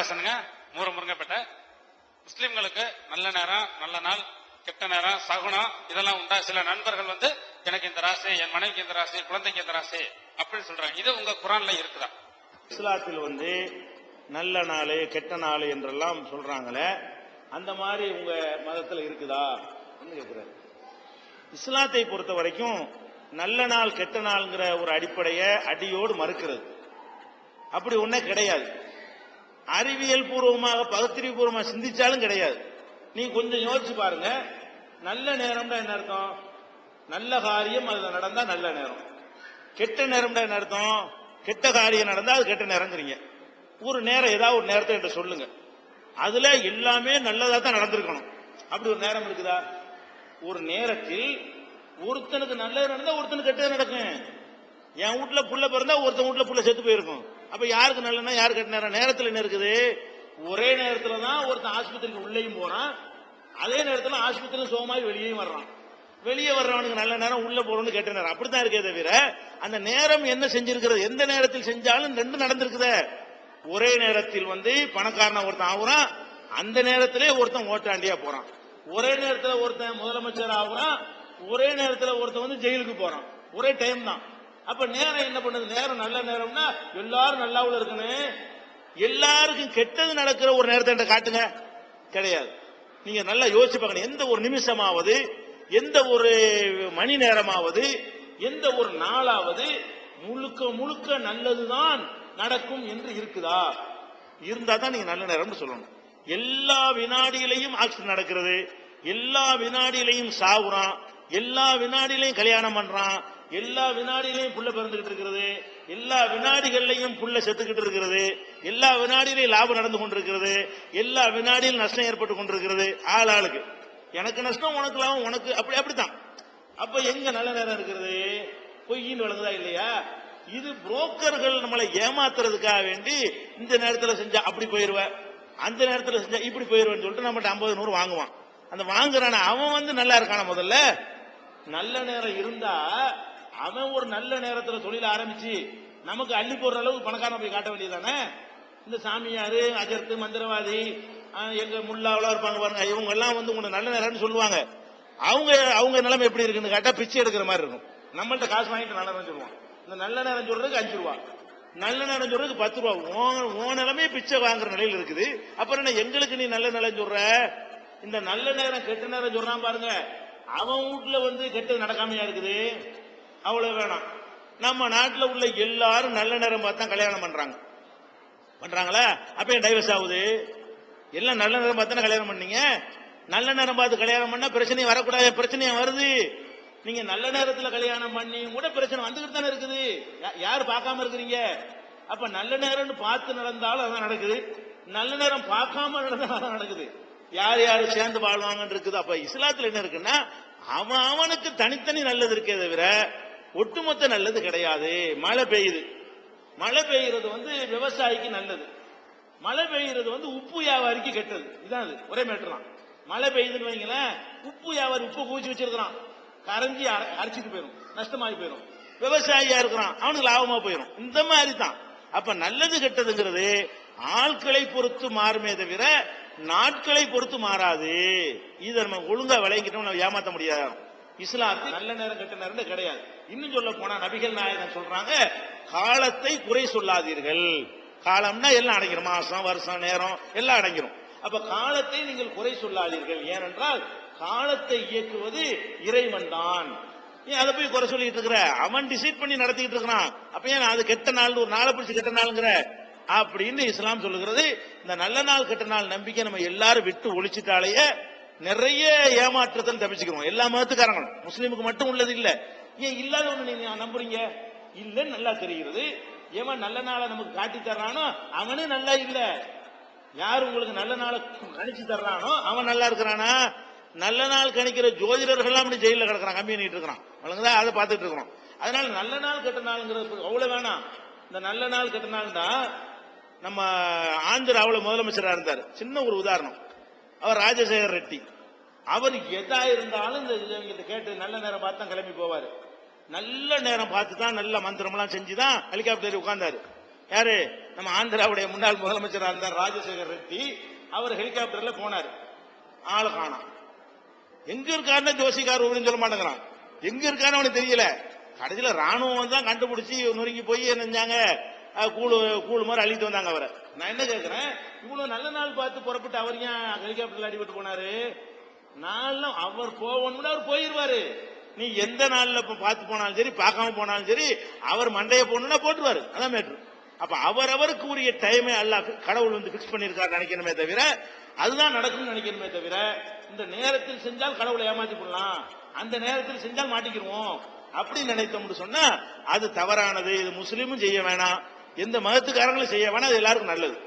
ஸ்டேஷனுங்க, முருங்கப்பேட்டை. முஸ்லிம்களுக்கு நல்ல நேரம், நல்ல நாள், கெட்ட நேரம், சகுனம் இதெல்லாம் உண்டா? சில நண்பர்கள் வந்து எனக்கு இந்த ராசி, என் மனைவிக்கு இந்த ராசி, குழந்தைக்கு இந்த ராசி அப்படின்னு சொல்றாங்க. இது உங்க குரான்ல இருக்குதா? இஸ்லாத்தில் வந்து நல்ல நாள் கெட்ட நாள் என்றெல்லாம் சொல்றாங்களே, அந்த மாதிரி உங்க மதத்தில் இருக்குதா கேட்கிறாரு. இஸ்லாத்தை பொறுத்த வரைக்கும் நல்ல நாள் கெட்ட நாள்ங்கிற ஒரு அடிப்படையை அடியோடு மறுக்கிறது. அப்படி ஒன்னே கிடையாது. அறிவியல் பூர்வமாக பகுத்தறிவு பூர்வமாக சிந்திச்சாலும் கிடையாது. நீ கொஞ்சம் யோசிச்சு பாருங்க. நல்ல நேரம்னா என்ன அர்த்தம்? நல்ல காரியம் அதுல நடந்தா நல்ல நேரம். கெட்ட நேரம்னா என்ன அர்த்தம்? கெட்ட காரியம் நடந்தா அது கெட்ட நேரங்கிறீங்க. ஒரு நேரம், ஏதாவது ஒரு நேரத்தை என்று சொல்லுங்க. அதுல எல்லாமே நல்லதா தான் நடந்திருக்கணும். அப்படி ஒரு நேரம் இருக்குதா? ஒரு நேரத்தில் ஒருத்தனுக்கு நல்லது நடந்தா ஒருத்தனுக்கு கெட்டது நடக்கும். என் வீட்டுல புள்ள பிறந்தா ஒருத்தன் வீட்டுல புள்ள செத்து போயிருக்கும். அப்ப யாருக்கு நல்லனா யாருக்கு கெட்ட நேரம்? நேரத்தில் என்ன இருக்குது? ஒரே நேரத்துல தான் ஒருத்தன் ஆஸ்பத்திரிக்கு உள்ளேயும் போறான், அதே நேரத்துல ஆஸ்பத்திரியில் சோமாய் வெளியேயும் வர்றான். வெளியே வர்றவனுக்கு நல்ல நேரம், உள்ள போறவனுக்கு கெட்ட நேரம். அப்படித்தான் இருக்கே தவிர அந்த நேரம் என்ன செஞ்சிருக்கிறது? எந்த நேரத்தில் செஞ்சாலும் ரெண்டு நடந்திருக்குது. ஒரே நேரத்தில் வந்து பணக்காரனா ஒருத்தன் ஆகுறான், அந்த நேரத்திலே ஒருத்தன் ஓட்டாண்டியா போறான். ஒரே நேரத்தில் ஒருத்தன் முதலமைச்சர் ஆகுறான், ஒரே நேரத்தில் ஒருத்தன் வந்து ஜெயிலுக்கு போறான். ஒரே டைம் தான். அப்ப நேரம் என்ன பண்ணுது? நேரம் நல்ல நேரம்னா எல்லாரும் நல்லாவுல இருக்கணும். எல்லாருக்கும் கெட்டது நடக்கிற ஒரு நேரத்தை காட்டுங்க, கிடையாது. நீங்க நல்லா யோசிச்சு பார்க்கணும். எந்த ஒரு நிமிஷமாவது, எந்த ஒரு மணி நேரமாவது, எந்த ஒரு நாளாவது முழுக்க முழுக்க நல்லதுதான் நடக்கும் என்று இருக்குதா? இருந்தா தான் நீங்க நல்ல நேரம்னு சொல்லணும். எல்லா வினாடியிலையும் ஆக்சிடென்ட் நடக்கிறது, எல்லா வினாடியிலையும் சாவுறான், எல்லா வினாடியிலையும் கல்யாணம் பண்றான், எல்லா வினாடியிலையும் புள்ள பிறந்துகிட்டு இருக்கிறது, எல்லா வினாடிகள்லையும் புள்ள செத்துக்கிட்டு இருக்கிறது, எல்லா வினாடியிலையும் லாபம் நடந்து கொண்டிருக்கிறது, எல்லா வினாடியிலும் நஷ்டம் ஏற்பட்டு கொண்டிருக்கிறது. ஆளுக்கு எனக்கு நஷ்டம், உனக்கு லாபம், உனக்கு அப்படித்தான். அப்ப எங்க நல்ல நேரம் இருக்கிறது? பொய்ன்னு வழங்குதா இல்லையா? இது புரோக்கர்கள் நம்மளை ஏமாத்துறதுக்காக வேண்டி இந்த நேரத்தில் செஞ்சா அப்படி போயிருவேன், அந்த நேரத்தில் செஞ்சா இப்படி போயிருவேன்னு சொல்லிட்டு நம்மகிட்ட 50 100 வாங்குவான். அந்த வாங்குறான அவன் வந்து நல்லா இருக்கான? முதல்ல நல்ல நேரம் இருந்தா அவன் ஒரு நல்ல நேரத்தில் தொழில ஆரம்பிச்சு நமக்கு அள்ளி போடுற அளவுக்கு பணக்காரன் போய் காட்ட வேண்டியதானே? இந்த சாமியாரு, அஜர்த்து, மந்திரவாதி, எங்க முல்லாவெல்லாம் இருப்பாங்க பாருங்க, இவங்க எல்லாம் வந்து உங்களுக்கு நல்ல நேரம்னு சொல்லுவாங்க. அவங்க நிலைமை எப்படி இருக்குன்னு கேட்டா பிச்சை எடுக்கிற மாதிரி இருக்கும். நம்மள்ட்ட காசு வாங்கிட்டு நல்ல நேரம் சொல்லுவான். இந்த நல்ல நேரம் சொல்றதுக்கு 5 ரூபா, நல்ல நேரம் சொல்றதுக்கு 10 ரூபா. உன் நிலைமையே பிச்சை வாங்குற நிலையில் இருக்குது. அப்புறம் என்ன எங்களுக்கு நீ நல்ல நேரம் சொல்ற? இந்த நல்ல நேரம் கெட்ட நேரம் சொல்றான் பாருங்க, அவன் வீட்டுல வந்து கெட்டது நடக்காமையா இருக்குது. அவ்வளவு வேணாம். நம்ம நாட்டில் உள்ள எல்லாரும் நல்ல நேரம் பார்த்தா கல்யாணம் பண்றாங்களா? அப்ப ஏன் டைவர்ஸ் ஆகுது? எல்லாம் நல்ல நேரம் பார்த்தா கல்யாணம் பண்ணீங்க. நல்ல நேரம் பார்த்து கல்யாணம் பண்ணா பிரச்சனை வரக்கூடாது. பிரச்சனையா வருது. நீங்க நல்ல நேரத்தில் கல்யாணம் பண்ணி கூட பிரச்சனை வந்துகிட்டு தானே இருக்குது. யாரு பார்க்காம இருக்கிறீங்க? அப்ப நல்ல நேரம்னு பார்த்து நடந்தாலும் அதான் நடக்குது, நல்ல நேரம் பார்க்காம நடந்தாலும் அதான் நடக்குது. யார் யாரு சேர்ந்து வாழ்வாங்கன்னு இருக்குது. அப்ப இஸ்லாத்துல என்ன இருக்குன்னா, அவனுக்கு தனித்தனி நல்லது இருக்கே தவிர ஒட்டுமொத்த நல்லது கிடையாது. மழை பெய்யுது, மழை பெய்யுறது வந்து விவசாயிக்கு நல்லது, மழை பெய்யுறது வந்து உப்பு வியாபாரிக்கு கெட்டது. இதான் அது, ஒரே மேட்டர் தான். மழை பெய்யுதுன்னு வைங்களேன், உப்பு வியாபாரி உப்பு குவிச்சு வச்சிருக்கிறான், கரைஞ்சி அரைச்சிட்டு போயிடும், நஷ்டமாகி போயிடும். விவசாயியா இருக்கிறான், அவனுக்கு லாபமா போயிடும். இந்த மாதிரி தான். அப்ப நல்லது கெட்டதுங்கிறது ஆட்களை பொறுத்து மாறுமே தவிர நாட்களை பொறுத்து மாறாது. இதை நம்ம ஒழுங்கா விளங்கிட்டோம், நம்ம ஏமாத்த முடியாது. இஸ்லாத்தில் நல்ல நேரம் கெட்ட நேரம் கிடையாது. இன்னும் சொல்ல போனா நபிகள் நாயகம் சொல்றாங்க, காலத்தை குறை சொல்லாதீர்கள். காலம்னா எல்லாம் அடங்கிடும், மாசம், வருஷம், நேரம் எல்லாம் அடங்கிடும். அப்ப காலத்தை நீங்கள் குறை சொல்லாதீர்கள். ஏனென்றால் காலத்தை இயக்குவது இறைவன் தான். ஏன் அதை போய் குறை சொல்லிட்டு இருக்கிற? அவன் டிசைட் பண்ணி நடத்திட்டு இருக்கிறான். அப்ப ஏன் அது கெட்ட நாள், ஒரு நாளை பிடிச்சி கெட்ட நாளுங்கிற அப்படின்னு இஸ்லாம் சொல்லுகிறது. இந்த நல்ல நாள் கெட்ட நாள் நம்பிக்கை நம்ம எல்லாரும் விட்டு ஒழிச்சிட்டாலேயே நிறைய ஏமாற்றத்தில் தப்பிச்சுக்கிறோம். எல்லா மதத்துக்காரங்களும், முஸ்லீமுக்கு மட்டும் உள்ளது இல்ல. ஏன் இல்லாத ஒண்ணு நீங்க நம்புறீங்க? இல்லன்னு நல்லா தெரிகிறது. ஏன் நல்ல நாளை நமக்கு காட்டி தர்றானோ அவனே நல்லா இல்ல. யார் உங்களுக்கு நல்ல நாளை கணிச்சு தர்றானோ அவன் நல்லா இருக்கிறானா? நல்ல நாள் கணிக்கிற ஜோதிடர்கள் அப்படி ஜெயில கிடக்கிறான், கம்பி பண்ணிட்டு இருக்கிறான். அதை பார்த்துட்டு இருக்கிறோம். அதனால நல்ல நாள் கெட்ட நாள்ங்கிறது அவ்வளவு வேணாம். இந்த நல்ல நாள் கெட்ட நாள் தான். நம்ம ஆந்திராவில் முதலமைச்சராக இருந்தார். சின்ன ஒரு உதாரணம், அவர் ராஜசேகர் ரெட்டி. அவர் எதா இருந்தாலும் இந்த கேட்டு நல்ல நேரம் பார்த்து தான் கிளம்பி போவார். நல்ல நேரம் பார்த்து தான் நல்ல மந்திரம்லாம் செஞ்சுதான் ஹெலிகாப்டர் உட்கார்ந்தாரு. யாரு? நம்ம ஆந்திராவுடைய முன்னாள் முதலமைச்சராக இருந்தார் ராஜசேகர் ரெட்டி, அவர் ஹெலிகாப்டர்ல போனார், ஆளு காணோம். எங்க இருக்காருன்னு ஜோசிக்கார் சொல்ல மாட்டேங்கிறான், எங்க இருக்கான்னு அவனுக்கு தெரியல. கடைசியில ராணுவம் தான் கண்டுபிடிச்சி நொறுங்கி போய் நினைஞ்சாங்க, கூழு மாதிரி அழித்து வந்தாங்க அவரை. நான் என்ன கேட்கிறேன், இவ்வளவு நல்ல நாள் பார்த்து புறப்பட்டு அவர் ஏன் ஹெலிகாப்டர்ல அடிபட்டு போனாரு? நாள் அவர் போகணும்னு அவர் போயிருவாரு. நீ எந்த நாள்ல பார்த்து போனாலும் சரி, பார்க்காம போனாலும் சரி, அவர் மண்டைய போடணும்னா போட்டுருவாரு. அதான் மேட்ரு. அப்ப அவரவருக்கு உரிய டைமே அல்லாஹ் கடவுள் வந்து பிக்ஸ் பண்ணிருக்காரு நினைக்கணுமே தவிர, அதுதான் நடக்கும்னு நினைக்கணுமே தவிர, இந்த நேரத்தில் செஞ்சால் கடவுளை ஏமாத்தி கொள்ளலாம், அந்த நேரத்தில் செஞ்சால் மாட்டிக்கிடுவோம் அப்படி நினைத்தோம்னு சொன்னா அது தவறானது. இது முஸ்லீமும் செய்ய வேணாம், எந்த மதத்துக்காரங்களும் செய்ய வேணாம், அது எல்லாருக்கும் நல்லது.